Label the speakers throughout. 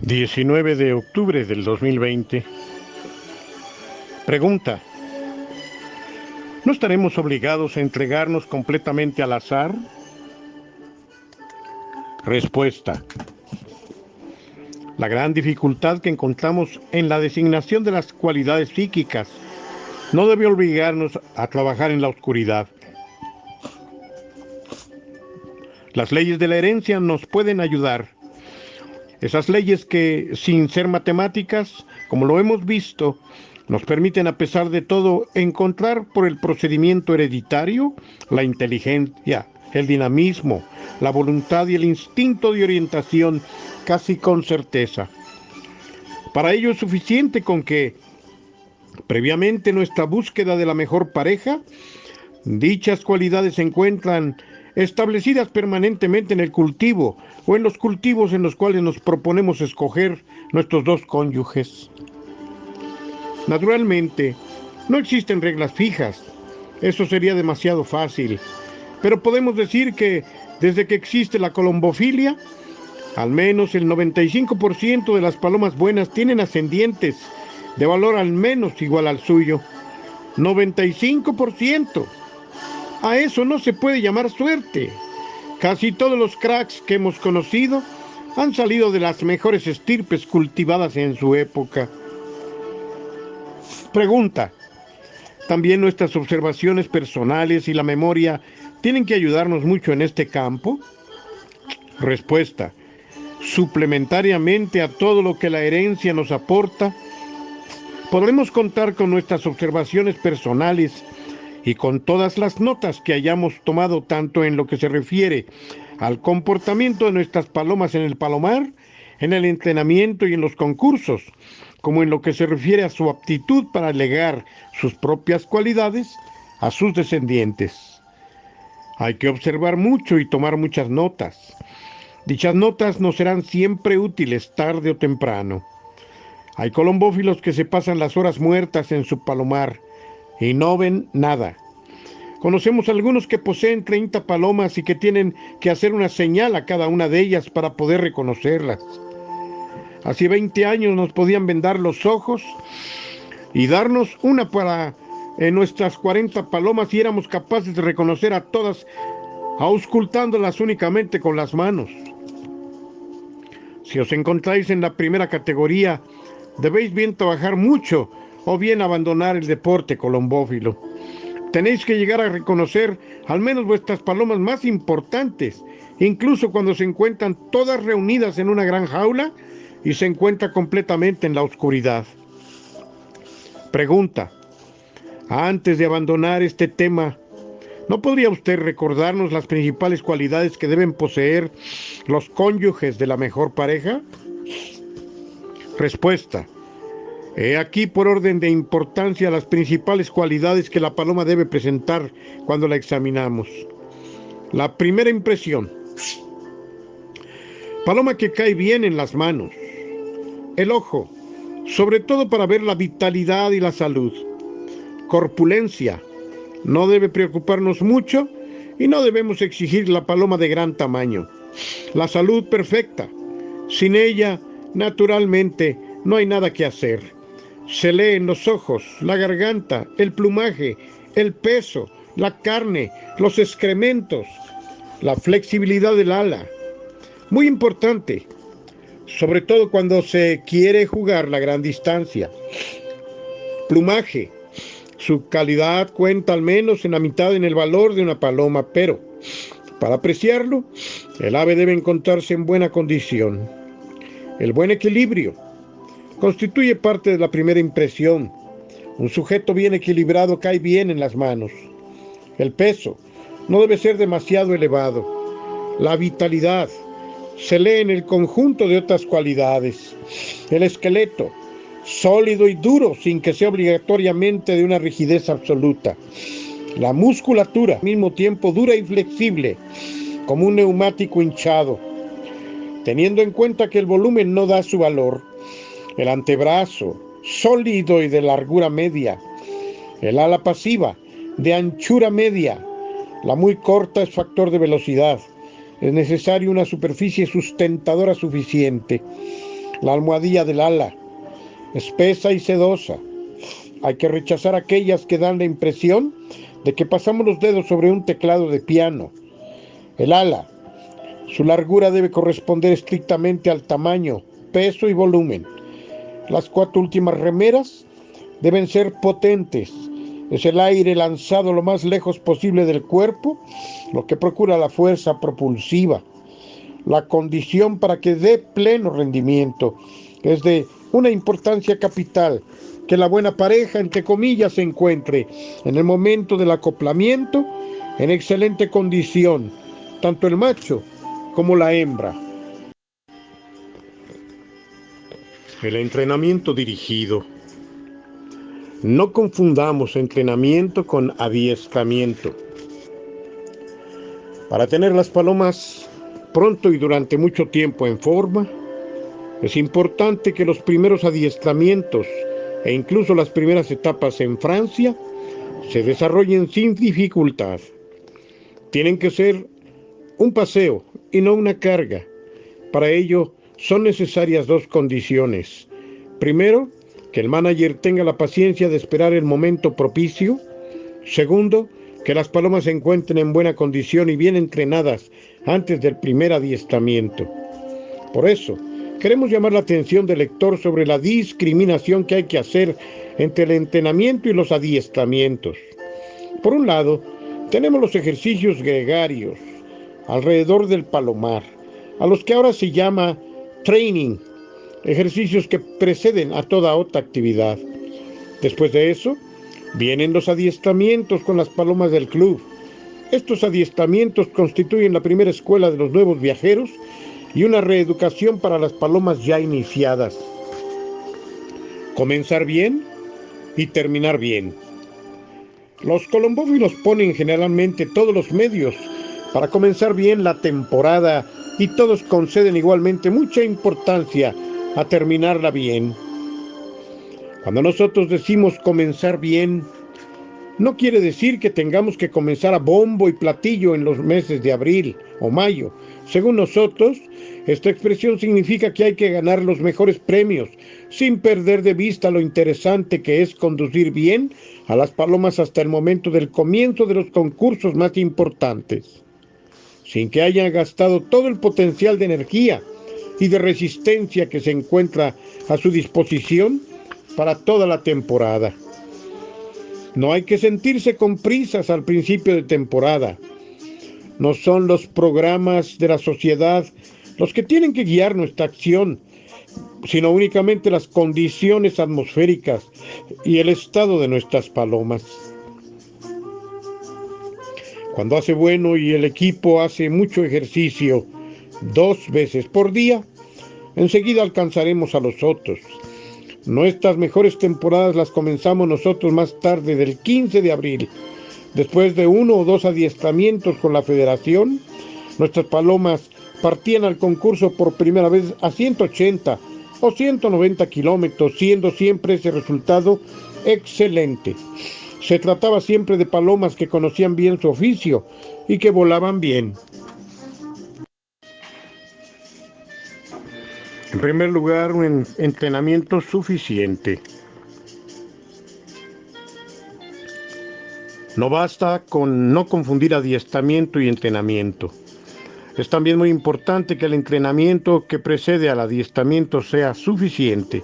Speaker 1: 19 de octubre del 2020. Pregunta: ¿no estaremos obligados a entregarnos completamente al azar? Respuesta: la gran dificultad que encontramos en la designación de las cualidades psíquicas no debe obligarnos a trabajar en la oscuridad. Las leyes de la herencia nos pueden ayudar. Esas leyes que, sin ser matemáticas, como lo hemos visto, nos permiten, a pesar de todo, encontrar por el procedimiento hereditario la inteligencia, el dinamismo, la voluntad y el instinto de orientación casi con certeza. Para ello es suficiente con que, previamente nuestra búsqueda de la mejor pareja, dichas cualidades se encuentran establecidas permanentemente en el cultivo o en los cultivos en los cuales nos proponemos escoger nuestros dos cónyuges. Naturalmente, no existen reglas fijas, eso sería demasiado fácil, pero podemos decir que desde que existe la colombofilia, al menos el 95% de las palomas buenas tienen ascendientes de valor al menos igual al suyo. 95%. A eso no se puede llamar suerte. Casi todos los cracks que hemos conocido han salido de las mejores estirpes cultivadas en su época. Pregunta: ¿también nuestras observaciones personales y la memoria tienen que ayudarnos mucho en este campo? Respuesta: suplementariamente a todo lo que la herencia nos aporta, podremos contar con nuestras observaciones personales y con todas las notas que hayamos tomado, tanto en lo que se refiere al comportamiento de nuestras palomas en el palomar, en el entrenamiento y en los concursos, como en lo que se refiere a su aptitud para legar sus propias cualidades a sus descendientes. Hay que observar mucho y tomar muchas notas. Dichas notas nos serán siempre útiles tarde o temprano. Hay colombófilos que se pasan las horas muertas en su palomar y no ven nada. Conocemos algunos que poseen 30 palomas y que tienen que hacer una señal a cada una de ellas para poder reconocerlas. Hace 20 años nos podían vendar los ojos y darnos una para nuestras 40 palomas y éramos capaces de reconocer a todas, auscultándolas únicamente con las manos. Si os encontráis en la primera categoría, debéis bien trabajar mucho o bien abandonar el deporte colombófilo. Tenéis que llegar a reconocer al menos vuestras palomas más importantes, incluso cuando se encuentran todas reunidas en una gran jaula y se encuentra completamente en la oscuridad. Pregunta: antes de abandonar este tema, ¿no podría usted recordarnos las principales cualidades que deben poseer los cónyuges de la mejor pareja? Respuesta: he aquí, por orden de importancia, las principales cualidades que la paloma debe presentar cuando la examinamos. La primera impresión: paloma que cae bien en las manos. El ojo, sobre todo para ver la vitalidad y la salud. Corpulencia, no debe preocuparnos mucho y no debemos exigir la paloma de gran tamaño. La salud perfecta, sin ella, naturalmente, no hay nada que hacer. Se lee en los ojos, la garganta, el plumaje, el peso, la carne, los excrementos, la flexibilidad del ala. Muy importante, sobre todo cuando se quiere jugar la gran distancia. Plumaje, su calidad cuenta al menos en la mitad en el valor de una paloma, pero para apreciarlo, el ave debe encontrarse en buena condición. El buen equilibrio constituye parte de la primera impresión. Un sujeto bien equilibrado cae bien en las manos. El peso no debe ser demasiado elevado. La vitalidad se lee en el conjunto de otras cualidades. El esqueleto, sólido y duro, sin que sea obligatoriamente de una rigidez absoluta. La musculatura, al mismo tiempo dura y flexible, como un neumático hinchado, teniendo en cuenta que el volumen no da su valor. El antebrazo, sólido y de largura media. El ala pasiva, de anchura media. La muy corta es factor de velocidad. Es necesario una superficie sustentadora suficiente. la almohadilla del ala, espesa y sedosa. Hay que rechazar aquellas que dan la impresión de que pasamos los dedos sobre un teclado de piano. El ala, su largura debe corresponder estrictamente al tamaño, peso y volumen. Las 4 últimas remeras deben ser potentes. Es el aire lanzado lo más lejos posible del cuerpo lo que procura la fuerza propulsiva. La condición para que dé pleno rendimiento es de una importancia capital que la buena pareja, entre comillas, se encuentre en el momento del acoplamiento en excelente condición, tanto el macho como la hembra. El entrenamiento dirigido. No confundamos entrenamiento con adiestramiento. Para tener las palomas pronto y durante mucho tiempo en forma, es importante que los primeros adiestramientos e incluso las primeras etapas en Francia se desarrollen sin dificultad. Tienen que ser un paseo y no una carga. Para ello son necesarias 2 condiciones. Primero, que el manager tenga la paciencia de esperar el momento propicio. Segundo, que las palomas se encuentren en buena condición y bien entrenadas antes del primer adiestramiento. Por eso, queremos llamar la atención del lector sobre la discriminación que hay que hacer entre el entrenamiento y los adiestramientos. Por un lado, tenemos los ejercicios gregarios alrededor del palomar, a los que ahora se llama training, ejercicios que preceden a toda otra actividad. Después de eso, vienen los adiestramientos con las palomas del club. Estos adiestramientos constituyen la primera escuela de los nuevos viajeros y una reeducación para las palomas ya iniciadas. Comenzar bien y terminar bien. Los colombófilos ponen generalmente todos los medios para comenzar bien la temporada y todos conceden igualmente mucha importancia a terminarla bien. Cuando nosotros decimos comenzar bien, no quiere decir que tengamos que comenzar a bombo y platillo en los meses de abril o mayo. Según nosotros, esta expresión significa que hay que ganar los mejores premios, sin perder de vista lo interesante que es conducir bien a las palomas hasta el momento del comienzo de los concursos más importantes, sin que hayan gastado todo el potencial de energía y de resistencia que se encuentra a su disposición para toda la temporada. No hay que sentirse con prisas al principio de temporada. No son los programas de la sociedad los que tienen que guiar nuestra acción, sino únicamente las condiciones atmosféricas y el estado de nuestras palomas. Cuando hace bueno y el equipo hace mucho ejercicio 2 veces por día, enseguida alcanzaremos a los otros. Nuestras mejores temporadas las comenzamos nosotros más tarde del 15 de abril. Después de 1 o 2 adiestramientos con la federación, nuestras palomas partían al concurso por primera vez a 180 o 190 kilómetros, siendo siempre ese resultado excelente. Se trataba siempre de palomas que conocían bien su oficio y que volaban bien. En primer lugar, un entrenamiento suficiente. No basta con no confundir adiestramiento y entrenamiento. Es también muy importante que el entrenamiento que precede al adiestramiento sea suficiente.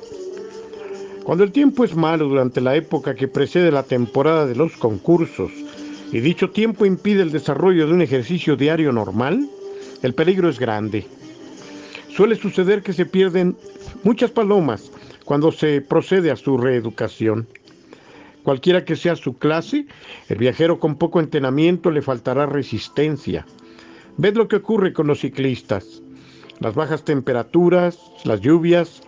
Speaker 1: Cuando el tiempo es malo durante la época que precede la temporada de los concursos y dicho tiempo impide el desarrollo de un ejercicio diario normal, el peligro es grande. Suele suceder que se pierden muchas palomas cuando se procede a su reeducación. Cualquiera que sea su clase, el viajero con poco entrenamiento le faltará resistencia. Ved lo que ocurre con los ciclistas. Las bajas temperaturas, las lluvias,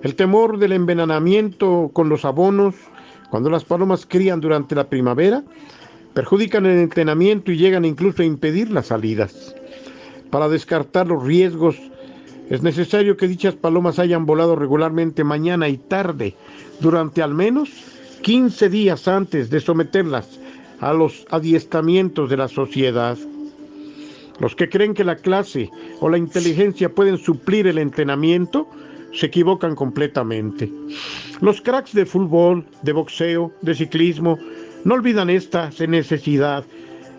Speaker 1: el temor del envenenamiento con los abonos, cuando las palomas crían durante la primavera, perjudican el entrenamiento y llegan incluso a impedir las salidas. Para descartar los riesgos, es necesario que dichas palomas hayan volado regularmente mañana y tarde, durante al menos 15 días antes de someterlas a los adiestramientos de la sociedad. Los que creen que la clase o la inteligencia pueden suplir el entrenamiento, se equivocan completamente. Los cracks de fútbol, de boxeo, de ciclismo, no olvidan esta necesidad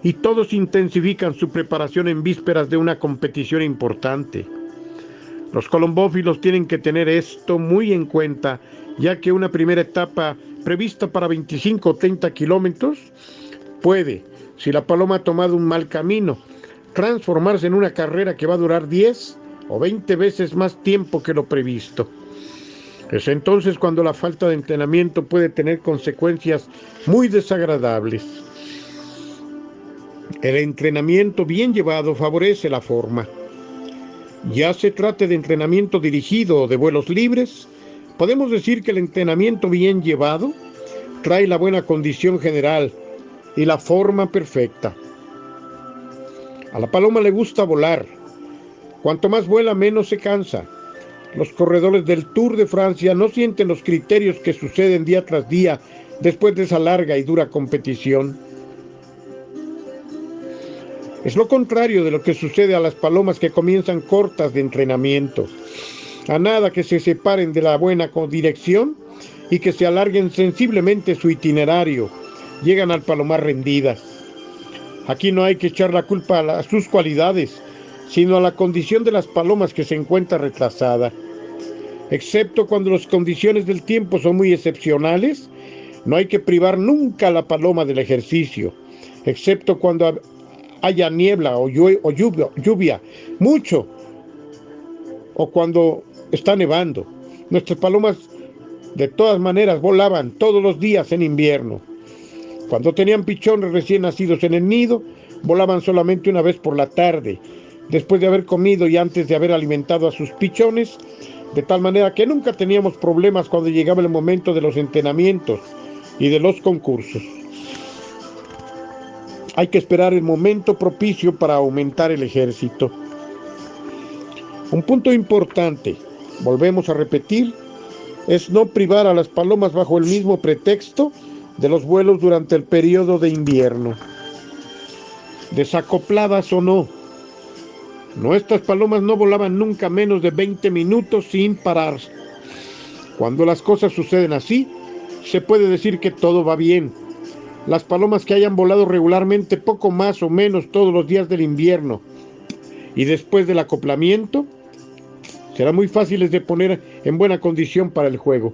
Speaker 1: y todos intensifican su preparación en vísperas de una competición importante. Los colombófilos tienen que tener esto muy en cuenta, ya que una primera etapa prevista para 25 o 30 kilómetros puede, si la paloma ha tomado un mal camino, transformarse en una carrera que va a durar 10 o 20 veces más tiempo que lo previsto. Es entonces cuando la falta de entrenamiento puede tener consecuencias muy desagradables. El entrenamiento bien llevado favorece la forma. Ya se trate de entrenamiento dirigido o de vuelos libres, podemos decir que el entrenamiento bien llevado trae la buena condición general y la forma perfecta. A la paloma le gusta volar. Cuanto más vuela, menos se cansa. Los corredores del Tour de Francia no sienten los criterios que suceden día tras día después de esa larga y dura competición. Es lo contrario de lo que sucede a las palomas que comienzan cortas de entrenamiento. A nada que se separen de la buena dirección y que se alarguen sensiblemente su itinerario, llegan al palomar rendidas. Aquí no hay que echar la culpa a sus cualidades, sino a la condición de las palomas que se encuentra retrasada. Excepto cuando las condiciones del tiempo son muy excepcionales, no hay que privar nunca a la paloma del ejercicio, excepto cuando haya niebla o lluvia, mucho, o cuando está nevando. Nuestras palomas de todas maneras volaban todos los días en invierno. Cuando tenían pichones recién nacidos en el nido, volaban solamente una vez por la tarde, después de haber comido y antes de haber alimentado a sus pichones, de tal manera que nunca teníamos problemas cuando llegaba el momento de los entrenamientos y de los concursos. Hay que esperar el momento propicio para aumentar el ejército. Un punto importante, volvemos a repetir, es no privar a las palomas bajo el mismo pretexto de los vuelos durante el periodo de invierno. Desacopladas o no, nuestras palomas no volaban nunca menos de 20 minutos sin parar. Cuando las cosas suceden así, se puede decir que todo va bien. Las palomas que hayan volado regularmente poco más o menos todos los días del invierno y después del acoplamiento, serán muy fáciles de poner en buena condición para el juego.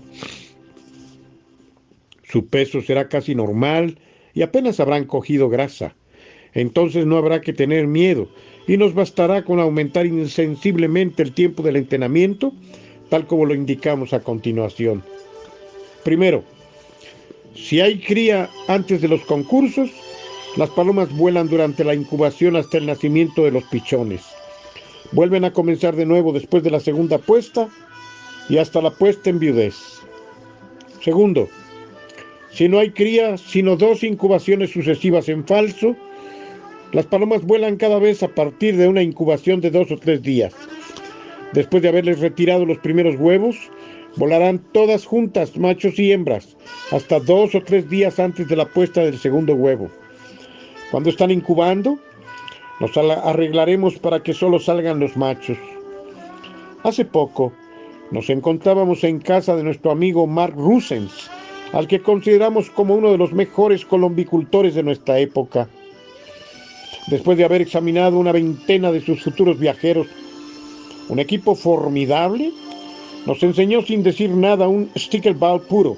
Speaker 1: Su peso será casi normal y apenas habrán cogido grasa. Entonces no habrá que tener miedo y nos bastará con aumentar insensiblemente el tiempo del entrenamiento, tal como lo indicamos a continuación. Primero, si hay cría antes de los concursos, las palomas vuelan durante la incubación hasta el nacimiento de los pichones. Vuelven a comenzar de nuevo después de la segunda puesta y hasta la puesta en viudez. Segundo, si no hay cría, sino 2 incubaciones sucesivas en falso, las palomas vuelan cada vez a partir de una incubación de 2 o 3 días. Después de haberles retirado los primeros huevos, volarán todas juntas, machos y hembras, hasta 2 o 3 días antes de la puesta del segundo huevo. Cuando están incubando, nos arreglaremos para que solo salgan los machos. Hace poco nos encontrábamos en casa de nuestro amigo Mark Rusens, al que consideramos como uno de los mejores colombicultores de nuestra época. Después de haber examinado una veintena de sus futuros viajeros, un equipo formidable, nos enseñó sin decir nada un stickleball puro,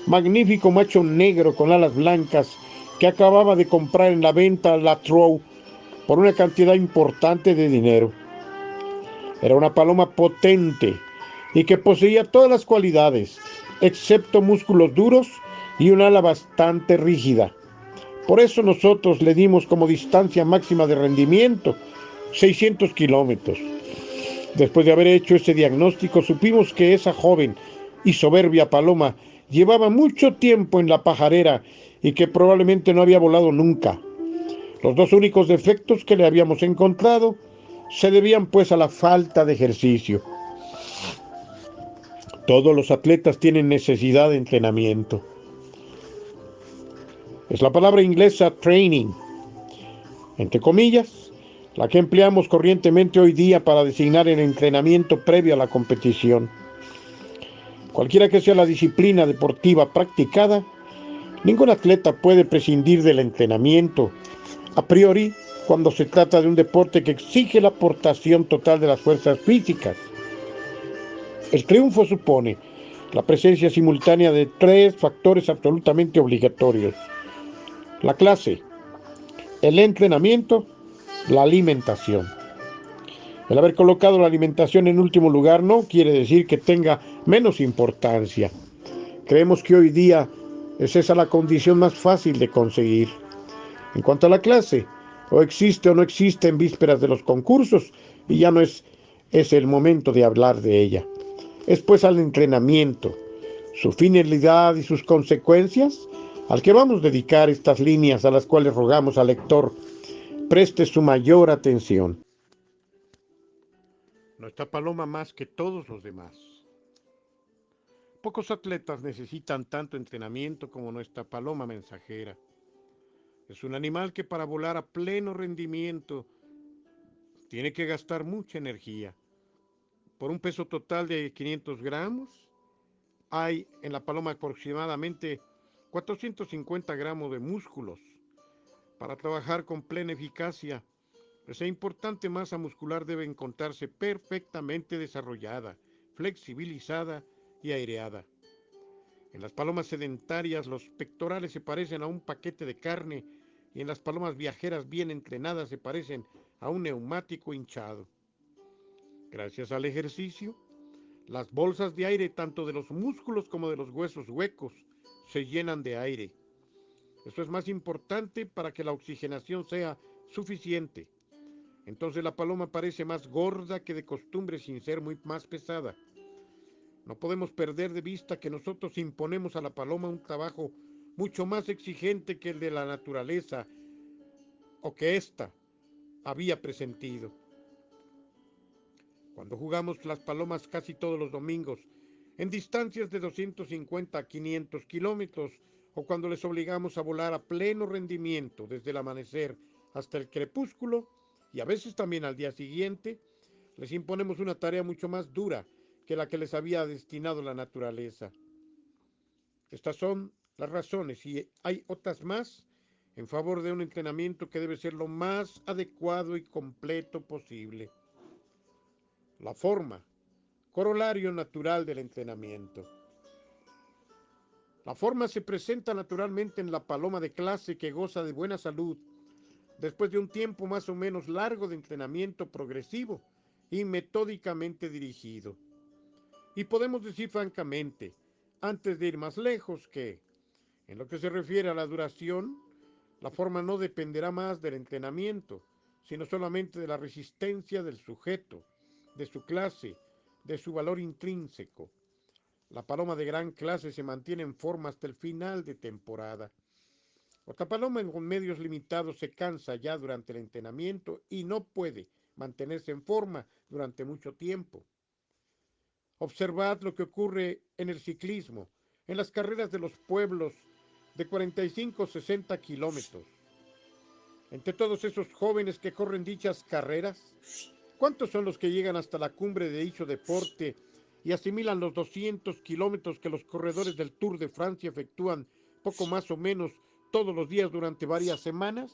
Speaker 1: magnífico macho negro con alas blancas que acababa de comprar en la venta La Trow por una cantidad importante de dinero. Era una paloma potente y que poseía todas las cualidades, excepto músculos duros y un ala bastante rígida. Por eso nosotros le dimos como distancia máxima de rendimiento 600 kilómetros. Después de haber hecho ese diagnóstico, supimos que esa joven y soberbia paloma llevaba mucho tiempo en la pajarera y que probablemente no había volado nunca. Los 2 únicos defectos que le habíamos encontrado se debían pues a la falta de ejercicio. Todos los atletas tienen necesidad de entrenamiento. Es la palabra inglesa training, entre comillas, la que empleamos corrientemente hoy día para designar el entrenamiento previo a la competición. Cualquiera que sea la disciplina deportiva practicada, ningún atleta puede prescindir del entrenamiento, a priori, cuando se trata de un deporte que exige la aportación total de las fuerzas físicas. El triunfo supone la presencia simultánea de tres factores absolutamente obligatorios: la clase, el entrenamiento, la alimentación. El haber colocado la alimentación en último lugar no quiere decir que tenga menos importancia. Creemos que hoy día es esa la condición más fácil de conseguir. En cuanto a la clase, o existe o no existe en vísperas de los concursos, y ya no es el momento de hablar de ella. Es pues al entrenamiento, su finalidad y sus consecuencias, al que vamos a dedicar estas líneas a las cuales rogamos al lector preste su mayor atención. Nuestra paloma más que todos los demás. Pocos atletas necesitan tanto entrenamiento como nuestra paloma mensajera. Es un animal que para volar a pleno rendimiento tiene que gastar mucha energía. Por un peso total de 500 gramos, hay en la paloma aproximadamente 450 gramos de músculos. Para trabajar con plena eficacia, esa importante masa muscular debe encontrarse perfectamente desarrollada, flexibilizada y aireada. En las palomas sedentarias los pectorales se parecen a un paquete de carne y en las palomas viajeras bien entrenadas se parecen a un neumático hinchado. Gracias al ejercicio, las bolsas de aire tanto de los músculos como de los huesos huecos se llenan de aire. Esto es más importante para que la oxigenación sea suficiente. Entonces la paloma parece más gorda que de costumbre sin ser muy más pesada. No podemos perder de vista que nosotros imponemos a la paloma un trabajo mucho más exigente que el de la naturaleza o que ésta había presentido. Cuando jugamos las palomas casi todos los domingos, en distancias de 250 a 500 kilómetros, o cuando les obligamos a volar a pleno rendimiento desde el amanecer hasta el crepúsculo, y a veces también al día siguiente, les imponemos una tarea mucho más dura que la que les había destinado la naturaleza. Estas son las razones, y hay otras más, en favor de un entrenamiento que debe ser lo más adecuado y completo posible. La forma, corolario natural del entrenamiento. La forma se presenta naturalmente en la paloma de clase que goza de buena salud después de un tiempo más o menos largo de entrenamiento progresivo y metódicamente dirigido. Y podemos decir francamente, antes de ir más lejos, que en lo que se refiere a la duración, la forma no dependerá más del entrenamiento, sino solamente de la resistencia del sujeto, de su clase, de su valor intrínseco. La paloma de gran clase se mantiene en forma hasta el final de temporada. Otra paloma con medios limitados se cansa ya durante el entrenamiento y no puede mantenerse en forma durante mucho tiempo. Observad lo que ocurre en el ciclismo, en las carreras de los pueblos de 45 o 60 kilómetros. Entre todos esos jóvenes que corren dichas carreras, ¿cuántos son los que llegan hasta la cumbre de dicho deporte y asimilan los 200 kilómetros que los corredores del Tour de Francia efectúan poco más o menos todos los días durante varias semanas?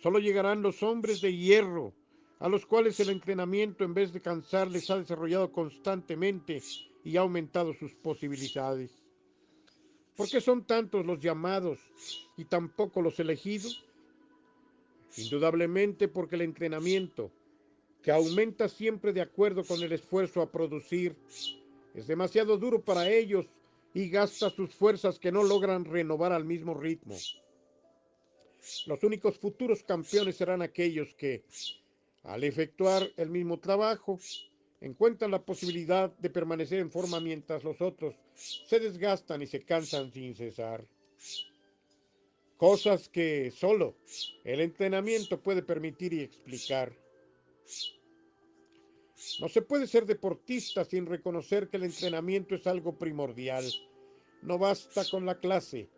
Speaker 1: Solo llegarán los hombres de hierro, a los cuales el entrenamiento en vez de cansar les ha desarrollado constantemente y ha aumentado sus posibilidades. ¿Por qué son tantos los llamados y tan pocos los elegidos? Indudablemente porque el entrenamiento, que aumenta siempre de acuerdo con el esfuerzo a producir, es demasiado duro para ellos y gasta sus fuerzas que no logran renovar al mismo ritmo. Los únicos futuros campeones serán aquellos que, al efectuar el mismo trabajo, encuentran la posibilidad de permanecer en forma mientras los otros se desgastan y se cansan sin cesar. Cosas que solo el entrenamiento puede permitir y explicar. No se puede ser deportista sin reconocer que el entrenamiento es algo primordial. No basta con la clase.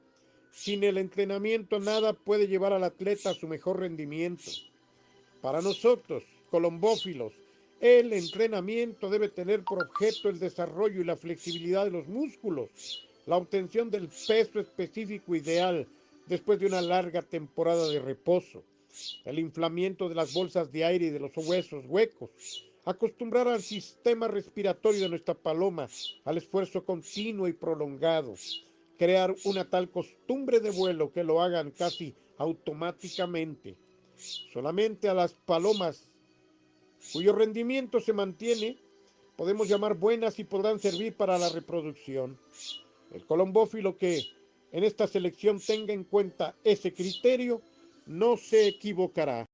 Speaker 1: Sin el entrenamiento nada puede llevar al atleta a su mejor rendimiento. Para nosotros, colombófilos, El entrenamiento debe tener por objeto el desarrollo y la flexibilidad de los músculos, la obtención del peso específico ideal después de una larga temporada de reposo, el inflamiento de las bolsas de aire y de los huesos huecos, acostumbrar al sistema respiratorio de nuestra paloma al esfuerzo continuo y prolongado, crear una tal costumbre de vuelo que lo hagan casi automáticamente. Solamente a las palomas cuyo rendimiento se mantiene podemos llamar buenas y podrán servir para la reproducción. El colombófilo que en esta selección tenga en cuenta ese criterio no se equivocará.